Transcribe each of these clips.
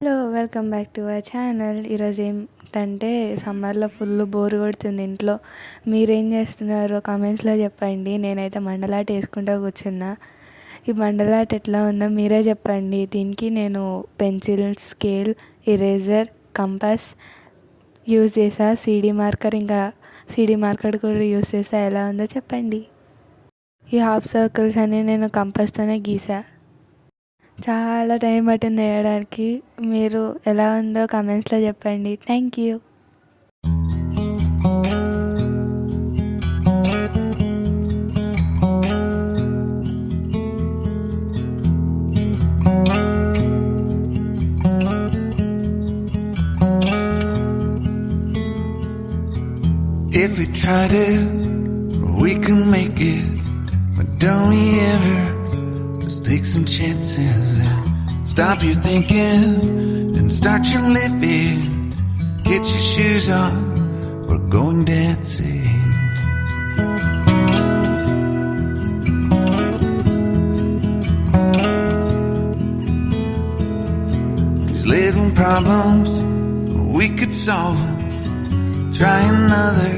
Hello welcome back to our channel. ఈరోజు ఏంటంటే సమ్మర్లో ఫుల్ బోర్ కొడుతుంది ఇంట్లో. మీరేం చేస్తున్నారో కామెంట్స్లో చెప్పండి. నేనైతే మండల ఆర్ట్ వేసుకుంటూ కూర్చున్నా. ఈ మండల ఆర్ట్ ఎట్లా ఉందో మీరే చెప్పండి. దీనికి నేను pencil, scale, eraser, compass use చేసా. సీడీ మార్కర్ కూడా యూజ్ చేసా. ఎలా ఉందో చెప్పండి. ఈ హాఫ్ సర్కిల్స్ అన్నీ నేను కంపాస్తోనే గీసా. చాలా టైం పట్టింది వేయడానికి. మీరు ఎలా ఉందో కామెంట్స్లో చెప్పండి. Thank you. If we tried it, we can make it. But don't we ever just take some chances and stop your thinking and start your living. Get your shoes on, we're going dancing. These little problems, we could solve them. Try another,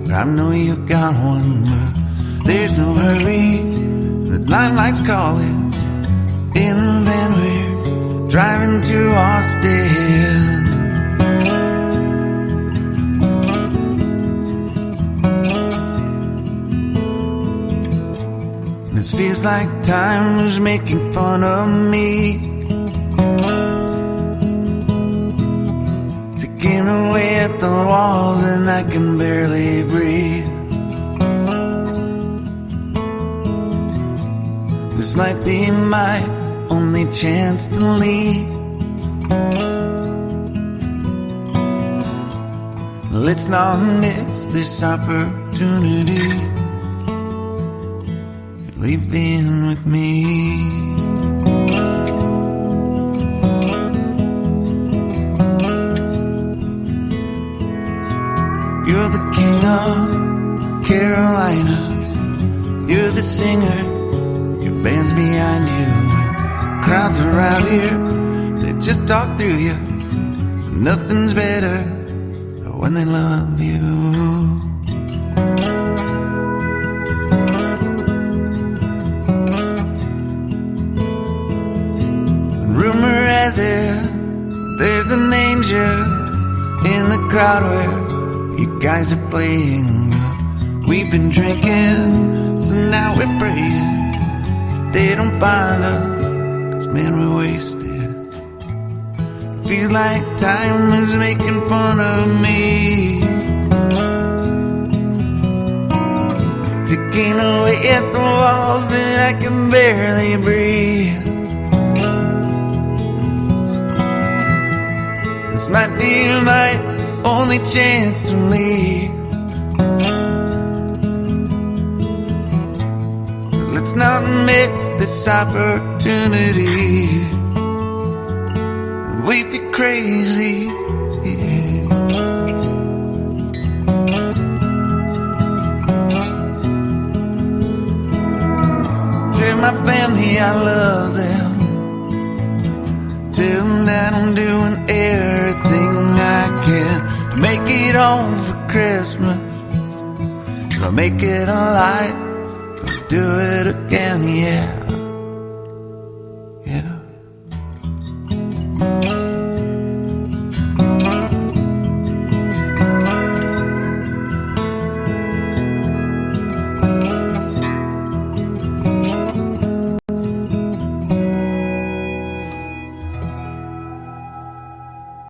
but I know you've got one. But there's no hurry, the lights calling. In the van we're driving to Austin. This feels like time is making fun of me, taking away at the walls and I can barely breathe. This might be my only chance to leave. Let's not miss this opportunity. Leave in with me. You're the king of Carolina. You're the singer, your band's behind you. Crowds around here, they just talk through you. Nothing's better than when they love you. Rumor has it, there's an angel in the crowd where you guys are playing. We've been drinking, so now we're praying they don't find us, 'cause man, we're wasted. Feels like time is making fun of me, taking away at the walls and I can barely breathe. This might be my only chance to leave. Let's not miss this opportunity. We feel crazy. Tell my family I love them. Tell them that I'm doing everything I can to make it home for Christmas. I'll make it alive. Do it again, yeah.